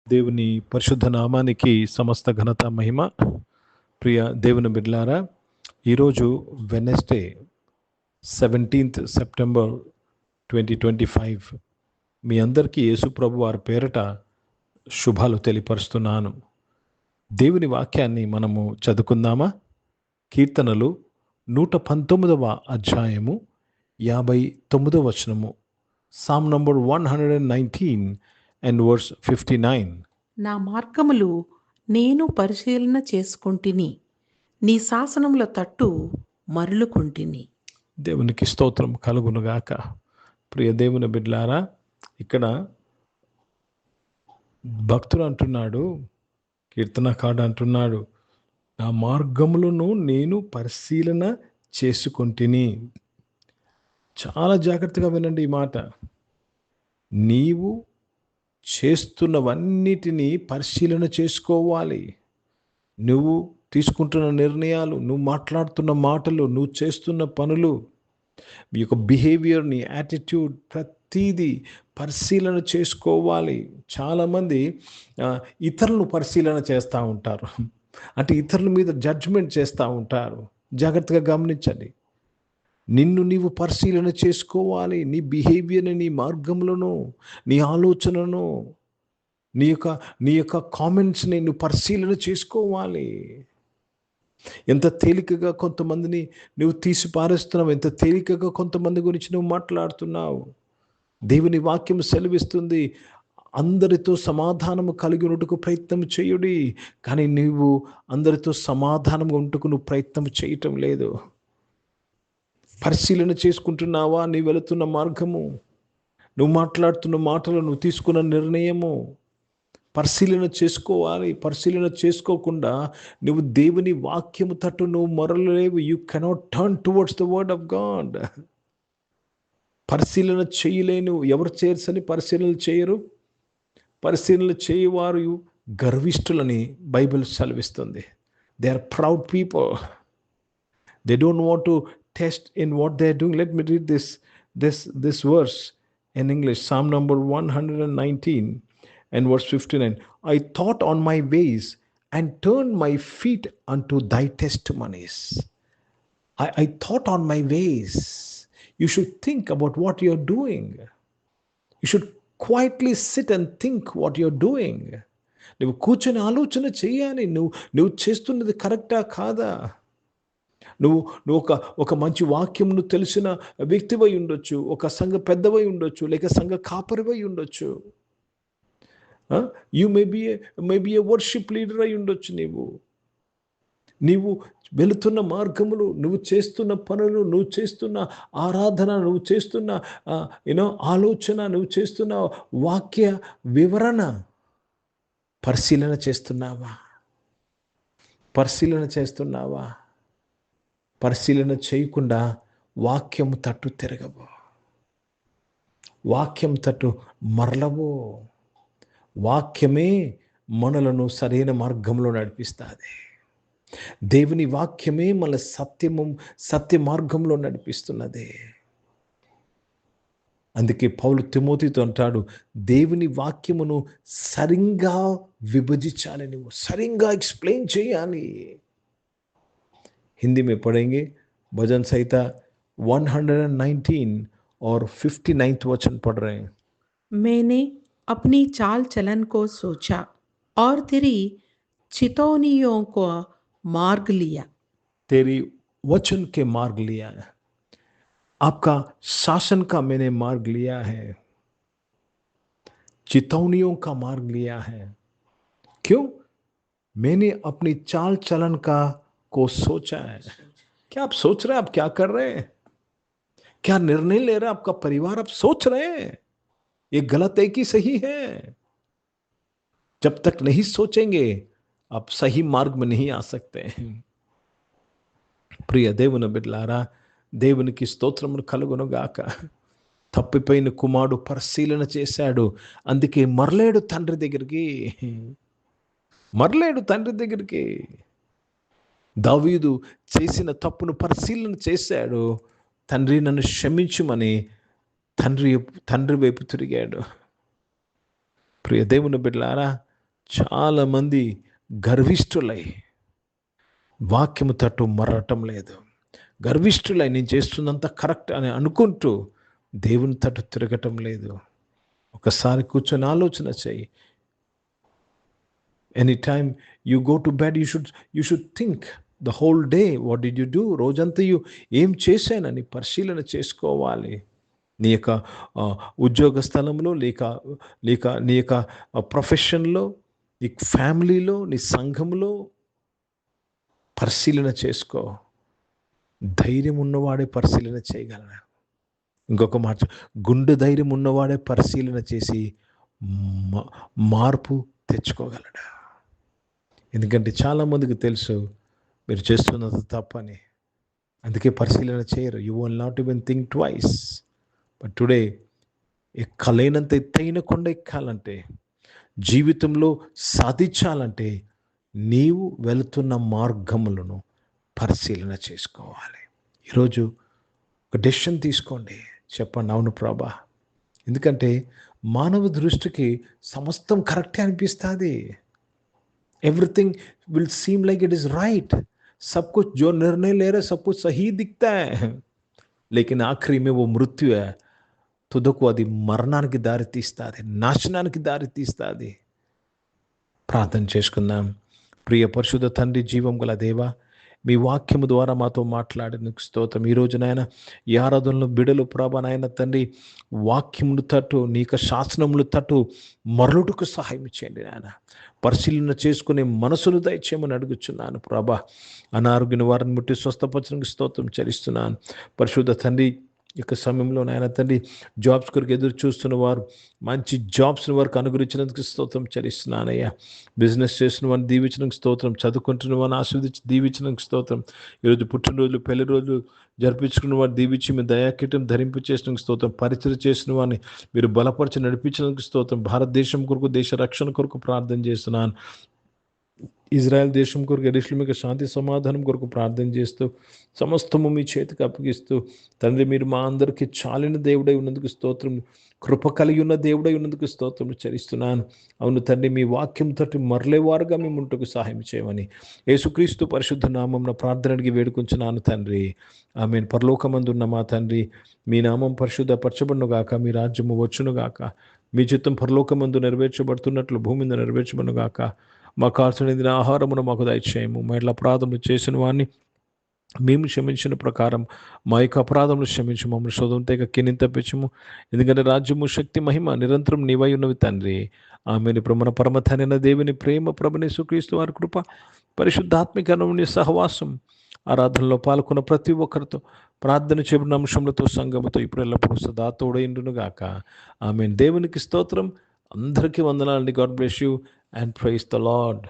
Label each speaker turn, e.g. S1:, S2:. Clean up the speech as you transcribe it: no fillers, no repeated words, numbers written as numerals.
S1: దేవుని పరిశుద్ధ నామానికి సమస్త ఘనత మహిమ. ప్రియ దేవుని బిడ్డలారా, ఈరోజు వెనస్డే 17th సెప్టెంబర్ 2025. మీ అందరికీ యేసు ప్రభు వారి పేరట శుభాలు తెలియపరుస్తున్నాను. దేవుని వాక్యాన్ని మనము చదువుకుందామా? కీర్తనలు 119వ అధ్యాయము 59వ వచనము. Sam number 119 and verse 59.
S2: నా మార్గములు నేను పరిశీలన చేసుకుంటుని, నీ శాసనముల తట్టు మరలుకుంటుని.
S1: దేవునికి స్తోత్రం కలుగునుగాక. ప్రియ దేవుని బిడ్డలారా, ఇక్కడ భక్తుడు అంటున్నాడు, కీర్తనకారుడు అంటున్నాడు, నా మార్గములను నేను పరిశీలన చేసుకుంటుని. చాలా జాగ్రత్తగా వినండి ఈ మాట. నీవు చేస్తున్నవన్నిటినీ పరిశీలన చేసుకోవాలి. నువ్వు తీసుకుంటున్న నిర్ణయాలు, నువ్వు మాట్లాడుతున్న మాటలు, నువ్వు చేస్తున్న పనులు, మీ యొక్క బిహేవియర్, నీ యాటిట్యూడ్, ప్రతిదీ పరిశీలన చేసుకోవాలి. చాలామంది ఇతరులను పరిశీలన చేస్తూ ఉంటారు, అంటే ఇతరుల మీద జడ్జ్మెంట్ చేస్తూ ఉంటారు. జాగ్రత్తగా గమనించండి. నిన్ను నీవు పరిశీలన చేసుకోవాలి. నీ బిహేవియర్ని, నీ మార్గములను, నీ ఆలోచనను, నీ యొక్క కామెంట్స్ని నువ్వు పరిశీలన చేసుకోవాలి. ఎంత తేలికగా కొంతమందిని నువ్వు తీసి పారేస్తున్నావు, ఎంత తేలికగా కొంతమంది గురించి నువ్వు మాట్లాడుతున్నావు. దేవుని వాక్యం సెలవిస్తుంది, అందరితో సమాధానము కలిగి ఉన్నట్టుకు ప్రయత్నం చేయుడి. కానీ నీవు అందరితో సమాధానం ఉంటుకు నువ్వు ప్రయత్నం చేయటం లేదు. పరిశీలన చేసుకుంటున్నావా? నీ వెళుతున్న మార్గము, నువ్వు మాట్లాడుతున్న మాటలు, నువ్వు తీసుకున్న నిర్ణయము పరిశీలన చేసుకోవాలి. పరిశీలన చేసుకోకుండా నువ్వు దేవుని వాక్యము తట్టు నువ్వు మరలలేవు. You cannot turn towards the word of God. పరిశీలన చేయలేను. ఎవరు చేయర్సని పరిశీలన చేయరు. పరిశీలన చేయవారు గర్విష్ఠులని బైబిల్ సెలవిస్తుంది. They are proud people. They don't want to test in what they are doing. Let me read this verse in English. Psalm number 119 and verse 59. I thought on my ways and turned my feet unto thy testimonies. I thought on my ways. You should think about what you're doing. You should quietly sit and think what you're doing. నువ్వు కూర్చొని ఆలోచన చేయాలి. నువ్వు చేస్తున్నది కరెక్టా కాదా? నువ్వు ఒక మంచి వాక్యమును తెలిసిన వ్యక్తివై ఉండొచ్చు, ఒక సంఘ పెద్దవై ఉండొచ్చు, లేక సంఘ కాపరివై ఉండొచ్చు. You may be A worship leader అయి ఉండొచ్చు. నీవు వెళుతున్న మార్గములు, నువ్వు చేస్తున్న పనులు, నువ్వు చేస్తున్న ఆరాధన, నువ్వు చేస్తున్న ఆలోచన, నువ్వు చేస్తున్న వాక్య వివరణ పరిశీలన చేస్తున్నావా? పరిశీలన చేస్తున్నావా? పరిశీలన చేయకుండా వాక్యము తట్టు తిరగవు, వాక్యం తట్టు మరలవు. వాక్యమే మనలను సరైన మార్గంలో నడిపిస్తుంది. దేవుని వాక్యమే మన సత్య మార్గంలో నడిపిస్తున్నది. అందుకే పౌలు తిమోతితో అంటాడు, దేవుని వాక్యమును సరిగ్గా విభజించాలి, నువ్వు సరిగ్గా ఎక్స్ప్లెయిన్ చేయాలి. हिंदी में पढ़ेंगे भजन संहिता 119 और 59th वचन पढ़ रहे हैं.
S2: मैंने अपनी चाल चलन को सोचा और तेरी चितौनियों को मार्ग लिया.
S1: तेरी वचन के मार्ग लिया है. आपका शासन का मैंने मार्ग लिया है, चितौनियों का मार्ग लिया है. क्यों? मैंने अपनी चाल चलन का को सोचा है. क्या आप सोच रहे हैं? आप क्या कर रहे हैं? क्या निर्णय ले रहे हैं? आपका परिवार आप सोच रहे हैं ये गलत है कि सही है? जब तक नहीं सोचेंगे आप सही मार्ग में नहीं आ सकते हैं. ప్రియ దేవుని బిడ్డలారా, దేవునికి స్తోత్రములు కలుగునుగాక. తప్పిపోయిన కుమారుడు పరిశీలన చేశాడు, అందుకే మరలేడు తండ్రి దగ్గరికి. దావీదు చేసిన తప్పును పరిశీలన చేశాడు. తండ్రి నన్ను క్షమించుమని తండ్రి వైపు తిరిగాడు. ప్రియ దేవుని బిడ్డలారా, చాలామంది గర్విష్ఠులై వాక్యము తట్టు మరటం లేదు. గర్విష్ఠులై నేను చేస్తున్నంత కరెక్ట్ అని అనుకుంటూ దేవుని తట్టు తిరగటం లేదు. ఒకసారి కూర్చొని ఆలోచన చేయి. Any time you go to bed you should think the whole day what did you do, రోజంతయు ఏం చేశానని పరిశీలన చేసుకోవాలి. నీ యొక్క ఉద్యోగ స్థలంలో లేక నీ యొక్క ప్రొఫెషన్లో, నీ ఫ్యామిలీలో, నీ సంఘంలో పరిశీలన చేసుకో. ధైర్యం ఉన్నవాడే పరిశీలన చేయగలడు. ఇంకొక మాట, గుండె ధైర్యం ఉన్నవాడే పరిశీలన చేసి మార్పు తెచ్చుకోగలడు. ఎందుకంటే చాలామందికి తెలుసు మీరు చేస్తున్నది తప్పని, అందుకే పరిశీలన చేయరు. You will not even think twice. But today ఎక్కలేనంత ఎత్తైన కొండ ఎక్కాలంటే, జీవితంలో సాధించాలంటే నీవు వెళుతున్న మార్గములను పరిశీలన చేసుకోవాలి. ఈరోజు ఒక డెసిషన్ తీసుకోండి, చెప్పండి, అవును ప్రభా. ఎందుకంటే మానవ దృష్టికి సమస్తం కరెక్టే అనిపిస్తుంది. Everything will seem like it is right. सब कुछ जो निर्णय ले रहे सब कुछ सही दिखता है, लेकिन आखिरी में वो मृत्यु है. తుదకు అది మరణానికి దారి తీస్తుంది, నాశనానికి దారి తీస్తుంది. ప్రార్థన చేసుకుందాం. ప్రియ పరిశుద్ధ తండ్రి, జీవం గల దేవా, మీ వాక్యము ద్వారా మాతో మాట్లాడేందుకు స్తోత్రం. ఈరోజు నాయన ఈ ఆరాధనలో బిడలు ప్రభా నాయన తండ్రి వాక్యములు తట్టు, నీ యొక్క శాసనములు తట్టు మరలుటకు సహాయం చేయండి నాయన. పరిశీలన చేసుకునే మనసును దయచేయమని అడుగుచున్నాను ప్రభా. అనారోగ్య వారిని ముట్టి స్వస్థపరచడానికి స్తోత్రం చెల్లిస్తున్నాను. పరిశుద్ధ తండ్రి, యొక్క సమయంలో నాయన తండ్రి జాబ్స్ కొరకు ఎదురు చూస్తున్న వారు మంచి జాబ్స్ని వారికి అనుగ్రహించినందుకు స్తోత్రం చెల్లిస్తున్నానయ్యా. బిజినెస్ చేసిన వారిని దీవించడానికి స్తోత్రం, చదువుకుంటున్న వారిని ఆస్వాదించి దీవించడానికి స్తోత్రం. ఈరోజు పుట్టినరోజులు, పెళ్లి రోజులు జరిపించుకున్న వారిని దీవించి మీ దయాకీటం ధరింపు చేసినందుకు స్తోత్రం. పరిచయం చేసిన వారిని మీరు బలపరిచి నడిపించినందుకు స్తోత్రం. భారతదేశం కొరకు, దేశ రక్షణ కొరకు ప్రార్థన చేస్తున్నాను. ఇజ్రాయెల్ దేశం కొరకు, యెరూషలేముకు శాంతి సమాధానం కొరకు ప్రార్థన చేస్తూ సమస్తము మీ చేతికి అప్పగిస్తూ, తండ్రి మీరు మా అందరికీ చాలిన దేవుడై ఉన్నందుకు స్తోత్రం, కృప కలిగి ఉన్న దేవుడై ఉన్నందుకు స్తోత్రం చెల్లిస్తున్నాను. అవును తండ్రి, మీ వాక్యం తోటి మరలేవారుగా మేము ఉంటకు సహాయం చేయమని యేసుక్రీస్తు పరిశుద్ధ నామమున ప్రార్థన అడిగి వేడుకుంటున్నాను తండ్రి, ఆమేన్. పరలోకమందున్న మా తండ్రి, మీ నామం పరిశుద్ధపరచబడును గాక, మీ రాజ్యము వచ్చును గాక, మీ చిత్తం పరలోకమందు నెరవేర్చబడుతున్నట్లు భూమి మీద నెరవేర్చబడును గాక. మాకు కావాల్సిన ఆహారమును మాకు దయచేయము. మా ఇట్లా అపరాధములు చేసిన వారిని మేము క్షమించిన ప్రకారం మా యొక్క అపరాధములు క్షమించు, మమ్మల్ని శోధనతో కిన్నిని తప్పించము. ఎందుకంటే రాజ్యము, శక్తి, మహిమ నిరంతరం నీవై ఉన్నవి తండ్రి, ఆమెను. ఇప్పుడు మన పరమధనైన దేవుని ప్రేమ, ప్రభుని యేసుక్రీస్తు వారి కృప, పరిశుద్ధాత్మిక అన్యోన్య సహవాసం, ఆరాధనలో పాల్గొన్న ప్రతి ఒక్కరితో, ప్రార్థన చేయబడిన అంశములతో, సంఘముతో ఇప్పుడు ఎల్లప్పుడూ సదా తోడైండును గాక. ఆమేన్. దేవునికి స్తోత్రం. అందరికీ వందనాలండి. God bless you and praise the Lord.